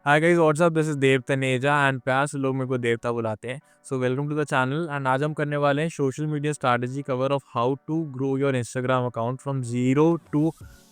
Hi guys, what's up, this is Dev Taneja and प्यार से लोग मेरे को देवता बुलाते हैं। So welcome to the channel. And आज हम करने वाले हैं social media strategy cover of how to grow your Instagram account from 0 to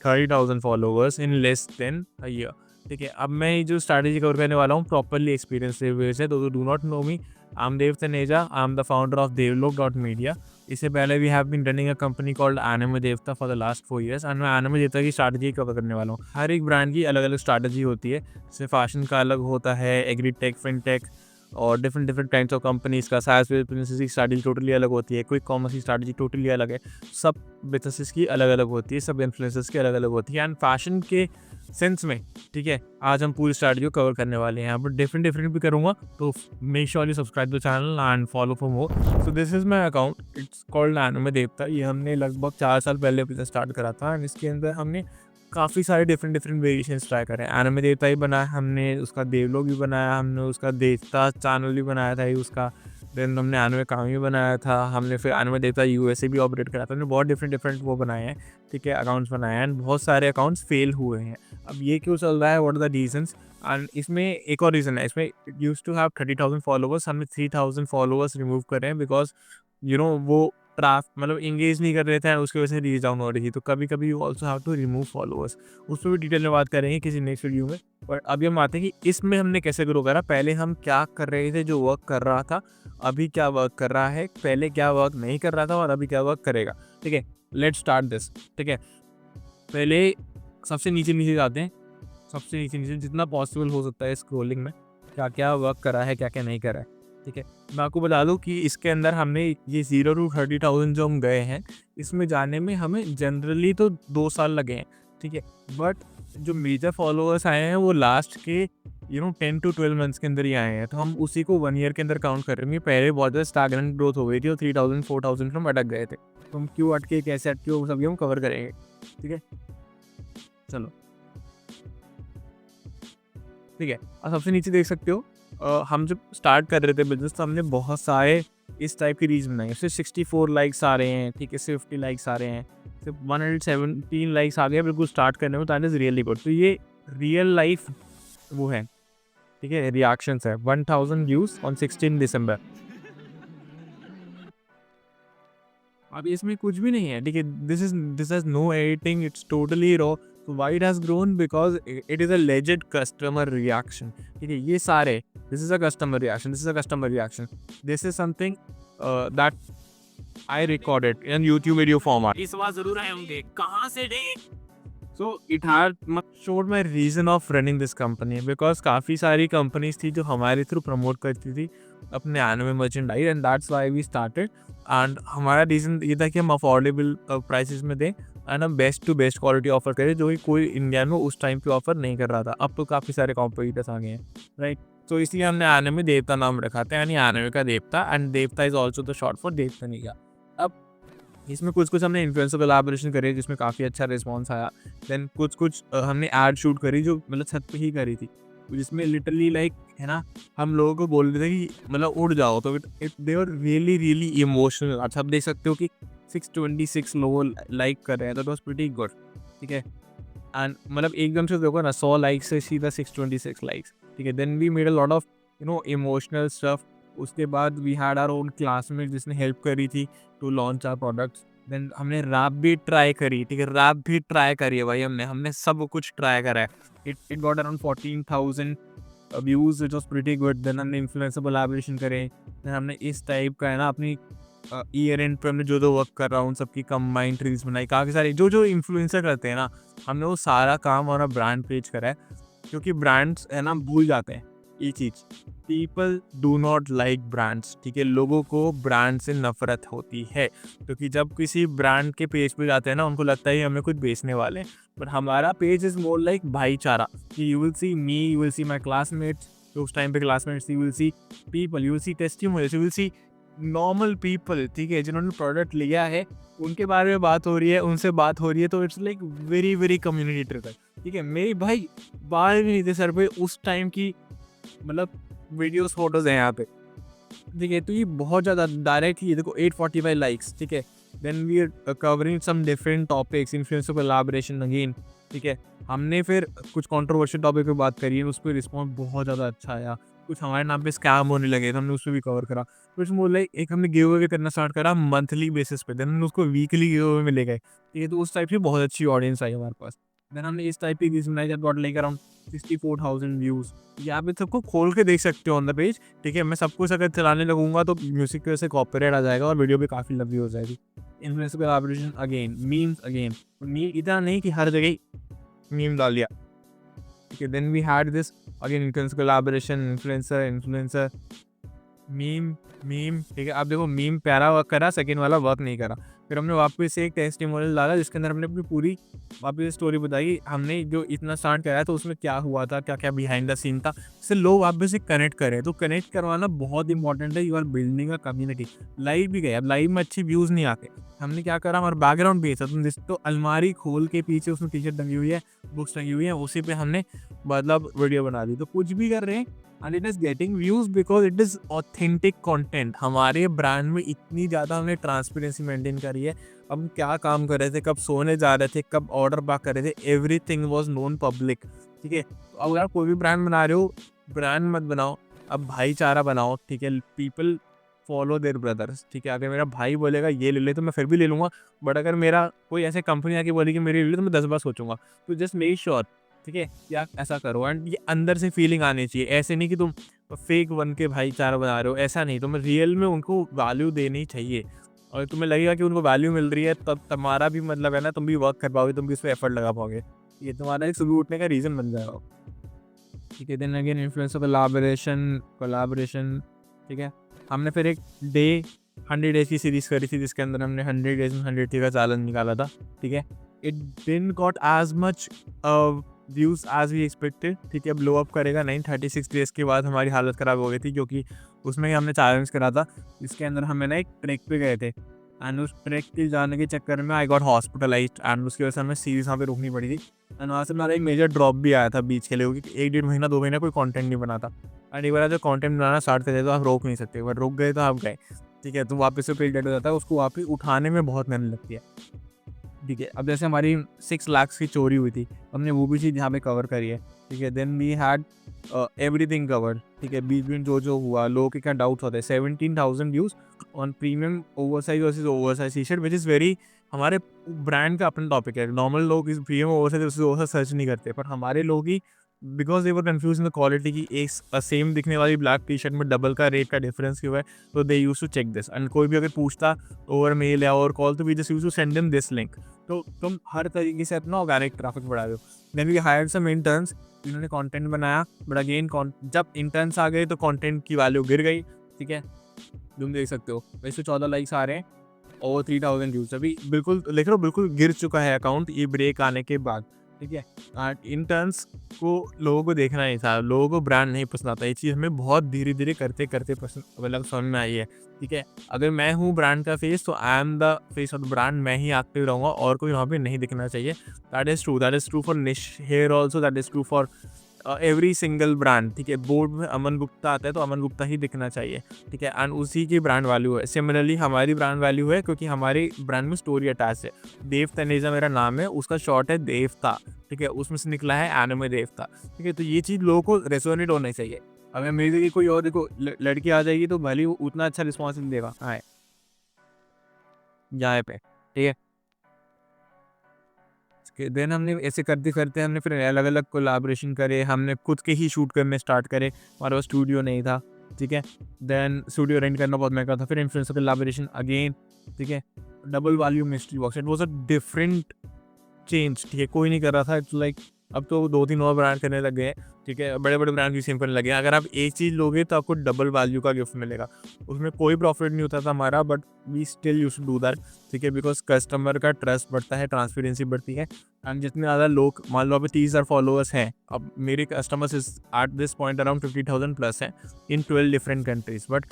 30,000 followers in less than a year. ठीक है, अब मैं ये जो स्ट्रैटेजी कवर करने वाला हूँ प्रॉपरली एक्सपीरियंस रिव्यूज है। तो do not know me, I am Dev Taneja, I am the founder of devlog.media। इससे पहले we have been running a company called anime Devta for the last 4 years and मैं एनिमे देवता की strategy cover करने वाला हूँ। हर एक ब्रांड की अलग अलग स्ट्रैटेजी होती है। जैसे फैशन का अलग होता है, एग्रीटेक, फिनटेक और different different kinds of companies का साइज बिजनेस की स्ट्रैटेजी टोटली अलग होती है। क्विक कॉमर्स की स्ट्रैटेजी टोटली अलग है। सब बिजनेसेस की अलग अलग होती है, सब इन्फ्लुएंसर्स की अलग अलग होती है। एंड फैशन के सेंस में, ठीक है, आज हम पूरी स्ट्रैटेजी को कवर करने वाले हैं। यहाँ पर डिफरेंट डिफरेंट भी करूँगा, तो make sure you subscribe the channel and follow for more. So this is my account, it's called anime देवता। ये हमने लगभग 4 साल पहले बिजनेस स्टार्ट करा था एंड इसके अंदर हमने काफ़ी सारे डिफरेंट डिफरेंट वेरिएशंस ट्राई करे। एनिमे देवता ही बनाया हमने, उसका देवलोग भी बनाया हमने, उसका देवता चैनल भी बनाया था, उसका देन हमने एनिमे कामी भी बनाया था हमने, फिर एनिमे देवता यूएसए भी ऑपरेट करा था। हमने बहुत डिफरेंट डिफरेंट वो बनाए हैं, ठीक है, अकाउंट्स बनाए हैं एंड बहुत सारे अकाउंट्स फेल हुए हैं। अब ये क्यों चल रहा है, what are the reasons? And इसमें एक और रीज़न है। इसमें यूज टू हैव 30,000 फॉलोवर्स, हमने 3,000 फॉलोवर्स रिमूव करे हैं बिकॉज वो मतलब इंगेज नहीं कर रहे थे, उसकी वजह से रीच डाउन हो रही थी। तो कभी कभी you also have to remove followers. उस पर भी डिटेल में बात करेंगे किसी नेक्स्ट वीडियो में। बट अभी हम आते हैं कि इसमें हमने कैसे ग्रो करा। पहले हम क्या कर रहे थे जो वर्क कर रहा था, अभी क्या वर्क कर रहा है, पहले क्या वर्क नहीं कर रहा था और अभी क्या वर्क करेगा। ठीक है, लेट्स स्टार्ट दिस। ठीक है, पहले सबसे नीचे नीचे जाते हैं। सबसे नीचे नीचे जितना पॉसिबल हो सकता है स्क्रोलिंग में, क्या क्या वर्क करा है, क्या क्या नहीं करा है। ठीक है, मैं आपको बता दूं कि इसके अंदर हमने ये 0 to 30,000 जो हम गए हैं, इसमें जाने में हमें जनरली तो 2 साल लगे हैं। ठीक है, बट जो मेजर फॉलोअर्स आए हैं वो लास्ट के 10 to 12 मंथ्स के अंदर ही आए हैं। तो हम उसी को 1 ईयर के अंदर काउंट करेंगे। पहले बहुत ज़्यादा स्टैगनेंट ग्रोथ हो गई थी और 3,000 4,000 हम अटक गए थे। तो हम क्यों अटके, कैसे अटके, वो सभी हम कवर करेंगे। ठीक है, चलो। ठीक है, और सबसे नीचे देख सकते हो, हम जब स्टार्ट कर रहे थे बिजनेस तो हमने बहुत सारे इस टाइप की रील्स बनाई। सिर्फ 64 लाइक्स आ रहे हैं, ठीक है, सिर्फ 50 लाइक्स आ रहे हैं, सिर्फ 117 लाइक्स आ गए बिल्कुल स्टार्ट करने में। That is really good. तो ये रियल लाइफ वो है, ठीक है, रिएक्शंस है। 1000 व्यूज ऑन 16 दिसंबर। अब इसमें कुछ भी नहीं है, ठीक है, this has no editing, it's totally raw. तो why it has grown? Because it is a legit customer reaction. ठीक है, ये सारे, this is a customer reaction, this is a customer reaction, this is something that I recorded in YouTube video format. इस बार जरूर आए होंगे, कहाँ से डे। So it had showed my reason of running this company, because काफ़ी सारी कंपनीज थी जो हमारे थ्रू प्रमोट करती थी अपने anime merchandise and that's why we started. And हमारा रीज़न ये था कि हम अफोर्डेबल प्राइसेस में दें एंड हम best to best quality offer करें, जो कि कोई इंडिया में उस टाइम पे ऑफर नहीं कर रहा था। अब तो काफ़ी सारे कॉम्पिटिटर्स आ गए हैं, राइट। तो इसलिए हमने एनिमे देवता नाम रखा था, यानी एनिमे का देवता, एंड देवता is also the short for देवता नहीं का। अब इसमें कुछ कुछ हमने इन्फ्लुएंसर कोलैबोरेशन करी जिसमें काफ़ी अच्छा रिस्पॉन्स आया। देन कुछ कुछ हमने ऐड शूट करी जो मतलब छत पे ही करी थी, जिसमें लिटरली लाइक है ना, हम लोगों को बोल रहे थे कि मतलब उड़ जाओ। तो it they were really really emotional. अच्छा, आप देख सकते हो कि 626 लोग लाइक कर रहे हैं, तो इट वॉज प्रीटी गुड। ठीक है, एंड मतलब एकदम से देखो ना, 100 लाइक्स से सीधा 626 लाइक्स। ठीक है, then we made a lot of emotional stuff. उसके बाद we had our own classmate जिसने हेल्प करी थी to launch our products. Then हमने रैप भी ट्राई करी, ठीक है, रैप भी ट्राई करी है भाई, हमने सब कुछ ट्राई करा है। It got around 14,000 views, it was pretty good. Then हमने इन्फ्लुएंसर कोलैबोरेशन करे। देन हमने इस टाइप का है ना, अपनी ईयर एंड पे हमने जो जो वर्क कर रहा हूँ उन सबकी कंबाइंड रील्स बनाई। काफ़ी सारे जो जो इन्फ्लुएंसर करते हैं ना, हमने वो सारा काम हमारा ब्रांड पेज करा है। क्योंकि ब्रांड्स है ना भूल जाते हैं ये चीज़, people do not like brands. ठीक है, लोगों को ब्रांड से नफरत होती है, क्योंकि जब किसी ब्रांड के पेज पे जाते हैं ना, उनको लगता है हमें कुछ बेचने वाले हैं। बट हमारा पेज इज मोर लाइक भाईचारा, कि you will see me, you will see my classmates, तो उस टाइम पे classmates, you will see people, you will see testimonials, you will see normal people, ठीक है, जिन्होंने प्रोडक्ट लिया है उनके बारे में बात हो रही है, उनसे बात हो रही है। तो it's like very very community driven. ठीक है, मेरे भाई बाल भी नहीं थे सर पे उस टाइम की, मतलब वीडियोस फोटोज हैं यहाँ पे। ठीक है, तो ये बहुत ज़्यादा डायरेक्ट ही देखो 845 लाइक्स। ठीक है, then we are covering some different topics, influencer collaboration again, ठीक है। हमने फिर कुछ कंट्रोवर्शियल टॉपिक पे बात करी है, उस पे रिस्पॉन्स बहुत ज़्यादा अच्छा आया। कुछ हमारे नाम पे स्कैम होने लगे तो हमने उस पे भी कवर करा। कुछ बोले एक हमने गिव अवे करना स्टार्ट करा मंथली बेसिस पे, देन हमने उसको वीकली गिव अवे में ले गए। ठीक है, तो उस टाइप से बहुत अच्छी ऑडियंस आई हमारे पास। देन हमने इस टाइप की रील्स बनाई that got like around 64,000 views. यहाँ पे सबको खोल के देख सकते हो ऑन द पेज। ठीक है, मैं सब कुछ अगर चलाने लगूँगा तो म्यूज़िक की वजह से कॉपीराइट आ जाएगा और वीडियो भी काफ़ी लंबी हो जाएगी। Influencer collaboration again, memes again. Meme इतना नहीं कि हर जगह मीम डाल दिया। ठीक है, then we had this again influencer collaboration, influencer meme meme. ठीक है, अब देखो मीम प्यारा वर्क करा, सेकंड वाला वर्क नहीं करा। फिर हमने वापस से एक टेस्टिमोनियल डाला जिसके अंदर हमने अपनी पूरी वापस स्टोरी बताई, हमने जो इतना स्टार्ट कराया तो उसमें क्या हुआ था, क्या क्या बिहाइंड द सीन था, इससे लोग वापस से कनेक्ट करें। तो कनेक्ट करवाना बहुत इंपॉर्टेंट है। You are building a community. Live भी गए, अब लाइव में अच्छी व्यूज़ नहीं आते, हमने क्या करा, हमारा बैकग्राउंड भी था, तुम तो अलमारी खोल के पीछे उसमें टी शर्ट टंगी हुई है, बुक्स टंगी हुई है, उसी पे हमने मतलब वीडियो बना दी। तो कुछ भी कर रहे हैं and it is getting views because it is authentic content. हमारे ब्रांड में इतनी ज़्यादा हमने ट्रांसपेरेंसी मेंटेन करी है। हम क्या काम कर रहे थे, कब सोने जा रहे थे, कब ऑर्डर बैक कर रहे थे, एवरीथिंग वाज नोन पब्लिक। ठीक है, तो अगर आप कोई भी ब्रांड बना रहे हो, ब्रांड मत बनाओ, अब भाईचारा बनाओ। ठीक है, पीपल फॉलो देयर ब्रदर्स। ठीक है, अगर मेरा भाई बोलेगा ये ले ले तो मैं फिर भी ले लूँगा, बट अगर मेरा कोई ऐसे कंपनी आके बोलेगी मेरी ले ले तो मैं 10 बार सोचूंगा। तो जस्ट मेक श्योर, ठीक है, या ऐसा करो एंड ये अंदर से फीलिंग आनी चाहिए। ऐसे नहीं कि तुम फेक बन के भाईचारा बना रहे हो, ऐसा नहीं। तुम्हें रियल में उनको वैल्यू देनी चाहिए और तुम्हें लगेगा कि उनको वैल्यू मिल रही है, तब तुम्हारा भी मतलब है ना, तुम भी वर्क कर पाओगे, तुम भी इस पर एफर्ट लगा पाओगे। ये तुम्हारा एक सुबह उठने का रीज़न बन जाएगा। ठीक है, देन अगेन इन्फ्लुएंसर कोलैबोरेशन। ठीक है, हमने फिर एक डे 100 डेज की सीरीज करी थी जिसके अंदर हमने 100 डेज में 100 का चैलेंज निकाला था। ठीक है, it didn't got as much views as we expected. ठीक है, ब्लो अप करेगा नहीं। 36 डेज के बाद हमारी हालत ख़राब हो गई थी क्योंकि उसमें हमने चैलेंज करा था जिसके अंदर हमें ना एक ट्रैक पे गए थे एंड उस ट्रैक पे जाने के चक्कर में आई गॉट हॉस्पिटलाइज्ड एंड उसकी वजह से हमें सीरीज वहाँ पे रुकनी पड़ी थी एंड वहाँ से हमारा एक मेजर ड्रॉप भी आया था बीच के लिए क्योंकि 1-1.5 महीना 2 महीना कोई कंटेंट नहीं बना था। एंड एक बार जो कंटेंट बनाना स्टार्ट करते तो आप रोक नहीं सकते, बट रुक गए तो आप गए। ठीक है, तो वापस से पेज डेट हो जाता है, उसको वापस उठाने में बहुत मेहनत लगती है। ठीक है, अब जैसे हमारी 6 लाख की चोरी हुई थी, हमने वो भी चीज़ यहाँ पे कवर करी है। ठीक है, then we had everything covered. ठीक है, बीच में जो हुआ, लोगों के क्या डाउट्स होते हैं। 17,000 views on premium oversize versus oversize T shirt which is very, हमारे ब्रांड का अपना टॉपिक है। नॉर्मल लोग इस premium oversize versus oversize search नहीं करते, पर हमारे लोग ही because they were confuse in the quality की एक सेम दिखने वाली ब्लैक टी शर्ट में डबल का रेट का डिफरेंस क्यों है, तो they use to check this. And कोई भी अगर पूछता ओवर मेल या ओवर कॉल तो we just use to send them this link. तो तुम हर तरीके से अपना ऑर्गेनिक ट्रैफिक बढ़ा रहे हो। Then we hired some interns, जिन्होंने कंटेंट बनाया, बट अगेन जब इंटर्न्स आ गए तो कंटेंट की वैल्यू गिर गई। ठीक है, तुम देख सकते हो वैसे 14 लाइक्स आ रहे हैं, ओवर 3,000 व्यूज अभी बिल्कुल देख रहे हो, बिल्कुल गिर चुका है अकाउंट ये ब्रेक आने के बाद। ठीक है, इंटर्न्स को लोगों को देखना नहीं था, लोगों को ब्रांड नहीं पसंद आता। ये चीज़ हमें बहुत धीरे धीरे करते करते पसंद मतलब समझ में आई है। ठीक है, अगर मैं हूँ ब्रांड का फेस तो आई am the face of the brand, मैं ही एक्टिव रहूँगा और कोई वहाँ पे नहीं दिखना चाहिए। That is true for niche here also, that is true for every single brand. ठीक है, बोर्ड में अमन गुप्ता आता है तो अमन गुप्ता ही दिखना चाहिए। ठीक है, एंड उसी की ब्रांड वैल्यू है। सिमिलरली हमारी ब्रांड वैल्यू है क्योंकि हमारी ब्रांड में स्टोरी अटैच है। देव तनेजा मेरा नाम है, उसका शॉर्ट है देवता। ठीक है, उसमें से निकला है एनिमे देवता। ठीक है, तो ये चीज़ लोगों को रेसोनेट होना चाहिए। अगर मेरी जगह कोई और देखो लड़की आ जाएगी तो भले वो उतना अच्छा रिस्पॉन्स नहीं देगा। हाँ, यहाँ पे ठीक है। देन हमने ऐसे करते करते हमने फिर अलग अलग कोलैबोरेशन करे, हमने खुद के ही शूट करने स्टार्ट करे, हमारे पास स्टूडियो नहीं था। ठीक है, देन स्टूडियो रेंट करना बहुत महंगा था। फिर इन्फ्लुएंसर कोलैबोरेशन अगेन। ठीक है, double volume mystery box, it was a different change. ठीक है, कोई नहीं कर रहा था। इट्स लाइक अब तो 2-3 और ब्रांड करने लग गए हैं। ठीक है, बड़े बड़े ब्रांड भी सेम करने लगे हैं। अगर आप एक चीज़ लोगे तो आपको डबल वैल्यू का गिफ्ट मिलेगा। उसमें कोई प्रॉफिट नहीं होता था हमारा, but we still used to do that. ठीक है, बिकॉज कस्टमर का ट्रस्ट बढ़ता है, ट्रांसपेरेंसी बढ़ती है एंड जितने ज़्यादा लोग, मान लो अभी 30,000 फॉलोअर्स हैं, अब मेरे कस्टमर्स इस at this point around 50,000 plus हैं इन 12 डिफरेंट कंट्रीज। बट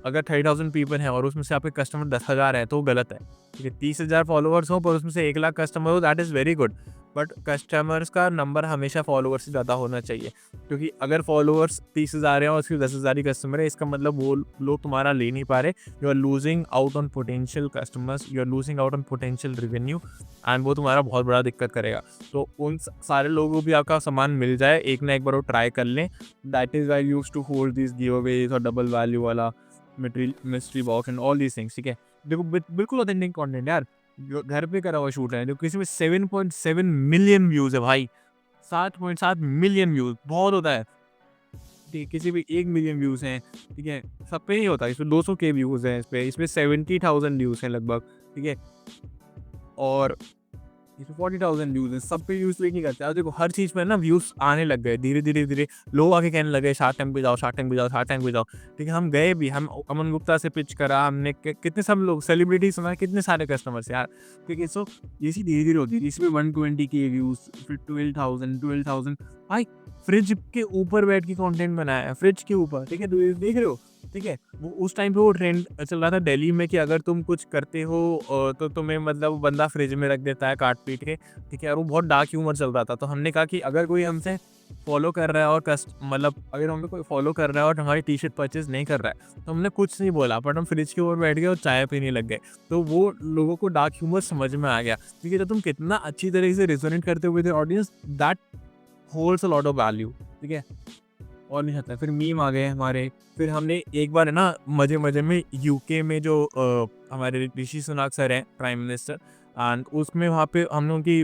अगर 30,000 पीपल हैं और उसमें से आपके कस्टमर 10,000 है तो वो गलत है। ठीक है, 30,000 फॉलोअर्स हो पर उसमें से 1 लाख कस्टमर हो, that is very good. But customers का नंबर हमेशा फॉलोअर्स से ज़्यादा होना चाहिए, क्योंकि अगर फॉलोअर्स 30,000 हैं और उसके 10,000 ही कस्टमर है, इसका मतलब वो लोग तुम्हारा ले नहीं पा रहे, you are losing out on potential customers, you are losing out on potential revenue, and वो तुम्हारा बहुत बड़ा दिक्कत करेगा। तो उन सारे लोगों को भी आपका सामान मिल जाए, एक ना एक बार वो ट्राई कर लें। That is I use to hold this giveaways और डबल वैल्यू वाला mystery box and all these things, ठीक है। देखो बिल्कुल ऑथेंटिक कंटेंट यार, जो घर पे करा हुआ शूट है, जो किसी में 7.7 मिलियन व्यूज है भाई, 7.7 मिलियन व्यूज बहुत होता है, ठीक है। किसी भी 1 मिलियन व्यूज हैं, ठीक है, सब पे नहीं होता। इसमें 200 के व्यूज हैं, इसमें 70,000 व्यूज हैं लगभग, ठीक है, और इसमें 40,000 व्यूज हैं। सब पे व्यूज नहीं करते। अब देखो हर चीज़ में ना व्यूज आने लग गए धीरे धीरे धीरे, लोग आके कहने लगे शार्क टैंक पे जाओ, शार्क टैंक पे जाओ, शार्क टैंक पे जाओ, ठीक है। हम गए भी, हम अमन गुप्ता से पिच करा हमने, कितने सब लोग सेलिब्रिटी सुना, कितने सारे कस्टमर्स यार, ठीक है। सो ये चीज़ धीरे धीरे होती है। इसमें 120 के व्यूज, फिर 12,000 भाई, फ्रिज के ऊपर बैठ के कंटेंट बनाया है, फ्रिज के ऊपर, ठीक है, तो ये देख रहे हो, ठीक है। वो उस टाइम पे वो ट्रेंड चल रहा था दिल्ली में कि अगर तुम कुछ करते हो तो तुम्हें मतलब बंदा फ्रिज में रख देता है काट पीट के, ठीक है। और वो बहुत डार्क ह्यूमर चल रहा था। तो हमने कहा कि अगर कोई हमसे फॉलो कर रहा है और मतलब अगर हमें कोई फॉलो कर रहा है और हमारी टी शर्ट परचेज नहीं कर रहा है, तो हमने कुछ नहीं बोला, बट हम फ्रिज के ऊपर बैठ गए और चाय पीने लग गए। तो वो लोगों को डार्क ह्यूमर समझ में आ गया, क्योंकि जब तुम कितना अच्छी तरीके से रिजोनेट करते हुए audience, that holds a lot of value, ठीक है। और नहीं आता। फिर मीम आ गए हमारे। फिर हमने एक बार है ना मजे मजे में यूके में जो हमारे ऋषि सुनाक सर हैं प्राइम मिनिस्टर, एंड उसमें वहाँ पे हमने उनकी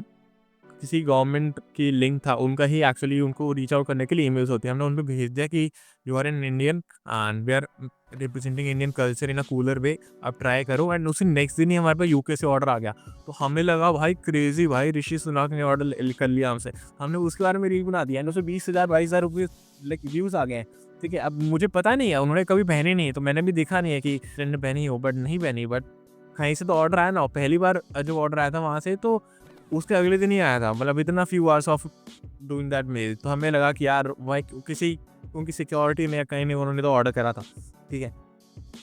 किसी गवर्नमेंट की लिंक था उनका ही, एक्चुअली उनको रीच आउट करने के लिए ईमेल्स होती है, हमने उन पे भेज दिया कि you are an Indian and we are representing Indian culture in a cooler way, आप ट्राई करो। एंड उसी नेक्स्ट दिन ही हमारे पास यूके से ऑर्डर आ गया। तो हमें लगा भाई क्रेजी, भाई ऋषि सुनाक ने ऑर्डर कर लिया हमसे। हमने उसके बारे में रील बना दिया एंड उसे 20,000 22,000 रुपये लाइक व्यूज़ आ गए हैं, ठीक है। अब मुझे पता नहीं है, उन्होंने कभी पहने नहीं है, तो मैंने भी देखा नहीं है कि फ्रेंड ने पहनी हो, बट नहीं पहनी, बट कहीं से तो ऑर्डर आया ना। पहली बार जो ऑर्डर आया था वहाँ से, तो उसके अगले दिन ही आया था, मतलब इतना few hours of doing that mail. तो हमें लगा कि यार भाई किसी उनकी सिक्योरिटी में या कहीं नहीं, उन्होंने तो ऑर्डर करा था, ठीक है।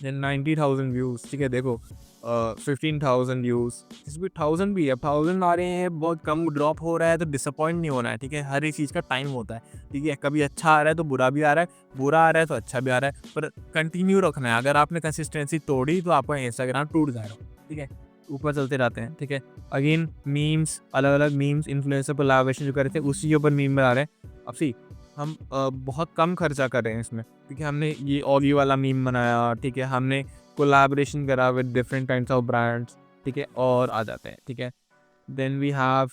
देन 90,000 व्यूज़, ठीक है। देखो 15,000 व्यूज़, इसमें 1000 भी है, 1000 आ रहे हैं, बहुत कम ड्रॉप हो रहा है, तो डिसअपॉइंट नहीं होना है, ठीक है। हर एक चीज़ का टाइम होता है, ठीक है। कभी अच्छा आ रहा है तो बुरा भी आ रहा है, बुरा आ रहा है तो अच्छा भी आ रहा है, पर कंटिन्यू रखना है। अगर आपने कंसिस्टेंसी तोड़ी तो आपका इंस्टाग्राम टूट जाएगा, ठीक है। ऊपर चलते रहते हैं, ठीक है। अगेन मीम्स, अलग अलग मीम्स, इन्फ्लुएंसर कोलैबोरेशन जो कर रहे थे उसी के ऊपर मीम बना रहे हैं। अब सी हम बहुत कम खर्चा कर रहे हैं इसमें, ठीक है। हमने ये ऑगी वाला मीम बनाया, ठीक है। हमने कोलैबोरेशन करा with different kinds of brands, ठीक है। और आ जाते हैं, ठीक है। देन वी हैव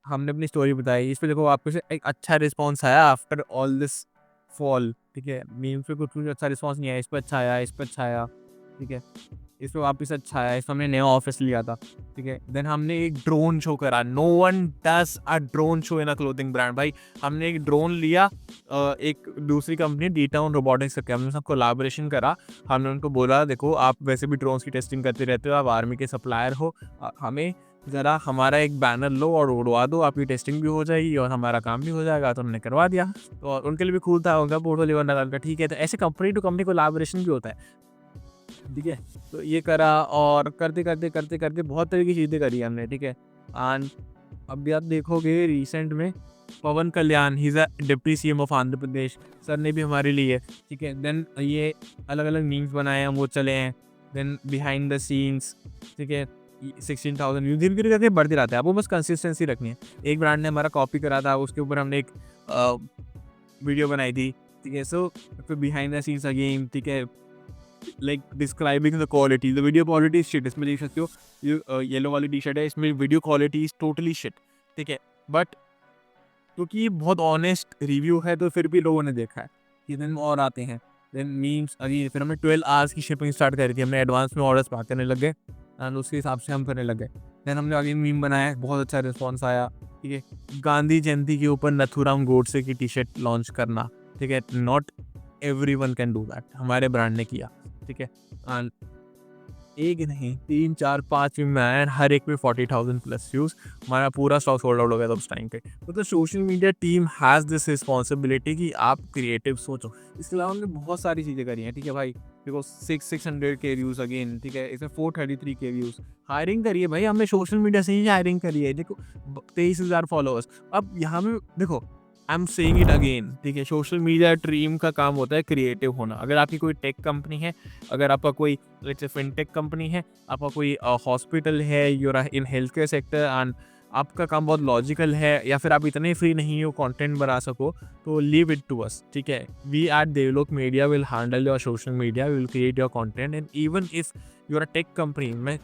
हमने अपनी स्टोरी बताई। इस पे देखो आपको से एक अच्छा रिस्पॉन्स आया आफ्टर ऑल दिस फॉल, ठीक है। मीम्स पे कुछ अच्छा रिस्पॉन्स नहीं आया, इस पे अच्छा आया, इस पे अच्छा आया, ठीक है। इस पे वापस अच्छा आया, इसमें हमने नया ऑफिस लिया था, ठीक है। देन हमने एक ड्रोन शो करा। No one does a drone show in a clothing brand. भाई हमने एक ड्रोन लिया, एक दूसरी कंपनी डी-टाउन रोबोटिक्स करके, हमने सब कोलैबोरेशन करा। हमने उनको बोला देखो आप वैसे भी ड्रोन्स की टेस्टिंग करते रहते हो, आप आर्मी के सप्लायर हो, हमें ज़रा हमारा एक बैनर लो और उड़वा दो, आपकी टेस्टिंग भी हो जाएगी और हमारा काम भी हो जाएगा। तो उन्होंने करवा दिया। तो उनके लिए भी कूल था, उनका पोर्टफोलियो बनना था, ठीक है। तो ऐसे कंपनी टू कंपनी कोलैबोरेशन भी होता है, ठीक है। तो ये करा और करते करते करते करते बहुत तरह की चीज़ें करी हमने, ठीक है। एंड अभी आप देखोगे रिसेंट में Pawan Kalyan, he is a deputy CM of Andhra Pradesh, sir ने भी हमारे लिए, ठीक है। देन ये अलग अलग मीम्स बनाए हैं, वो चले हैं। देन बिहाइंड द सीन्स, ठीक है। 16,000 व्यूज धीरे धीरे करके बढ़ते रहते हैं, आपको बस कंसिस्टेंसी रखनी है। एक ब्रांड ने हमारा कॉपी करा था, उसके ऊपर हमने एक वीडियो बनाई थी, ठीक है। सो फिर बिहाइंड द सीन्स अगेन, ठीक है, like describing the quality, the video quality is shit. इसमें देख सकते हो ये येलो वाली टी शर्ट है, इसमें video quality is totally shit, ठीक है। बट क्योंकि ये बहुत ऑनेस्ट रिव्यू है तो फिर भी लोगों ने देखा है। ये दिन और आते हैं। देन मीम्स अभी फिर हमने 12 आवर्स की शिपिंग स्टार्ट करी थी, हमने एडवांस में ऑर्डर्स बात करने लग गए एंड उसके हिसाब से हम करने लग गए। देन हमने अगेन मीम बनाया, बहुत अच्छा रिस्पॉन्स आया, ठीक है। गांधी जयंती के ऊपर नथुराम गोडसे की टी शर्ट लॉन्च करना, ठीक है। Not everyone can do that, हमारे ब्रांड ने किया, ठीक है। एंड एक नहीं 3, 4, 5 मैन, हर एक में 40,000 प्लस व्यूज। हमारा पूरा स्टॉक सोल्ड आउट हो गया था उस टाइम पे। मतलब social media team has this responsibility कि आप क्रिएटिव सोचो। इसके अलावा हमने बहुत सारी चीज़ें करी हैं, ठीक है भाई। देखो 600 के व्यूज़ अगेन, ठीक है, इसमें 433 के व्यूज़। हायरिंग करी है भाई हमने, सोशल मीडिया से ही हायरिंग करी है। देखो 23,000 फॉलोअर्स। अब यहाँ पे देखो, I am saying it again, ठीक है, सोशल मीडिया टीम का काम होता है क्रिएटिव होना। अगर आपकी कोई टेक कंपनी है, अगर आपका कोई लेट्स से फिनटेक कंपनी है, आपका कोई हॉस्पिटल है, you are in health care sector and आपका काम बहुत लॉजिकल है, या फिर आप इतने फ्री नहीं हो कंटेंट बना सको, तो लीव इट टू अस, ठीक है। We at Devlog media will handle your social media, will create your content. And even if you are a tech company, मैं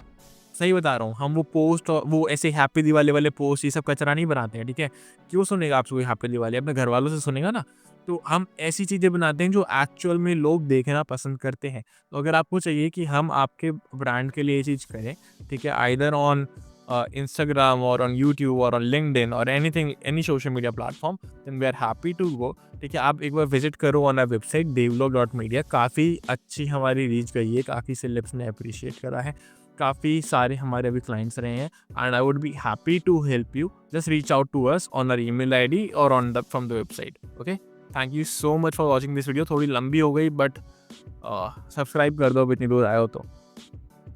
सही बता रहा हूँ, हम वो पोस्ट और वो ऐसे हैप्पी दिवाली वाले पोस्ट ये सब कचरा नहीं बनाते हैं, ठीक है। क्यों सुनेगा आपसे कोई हैप्पी दिवाली? अपने घर वालों से सुनेगा ना। तो हम ऐसी चीज़ें बनाते हैं जो एक्चुअल में लोग देखना पसंद करते हैं। तो अगर आपको चाहिए कि हम आपके ब्रांड के लिए ये चीज़ करें, ठीक है, आइदर ऑन इंस्टाग्राम और ऑन यूट्यूब और ऑन लिंक्डइन और anything, any social media platform, then we are happy to go, ठीक है। आप एक बार विजिट करो ऑन आवर वेबसाइट devlog.media। काफ़ी अच्छी हमारी रीच गई है, काफ़ी सेलेब्स ने अप्रिशिएट करा है, काफ़ी सारे हमारे अभी क्लाइंट्स रहे हैं। And I would be happy to help you. Just reach out to us on our email ID or on the from the website. Okay, thank you so much for watching this video. थोड़ी लंबी हो गई but subscribe कर दो अब इतनी दूर आए हो तो।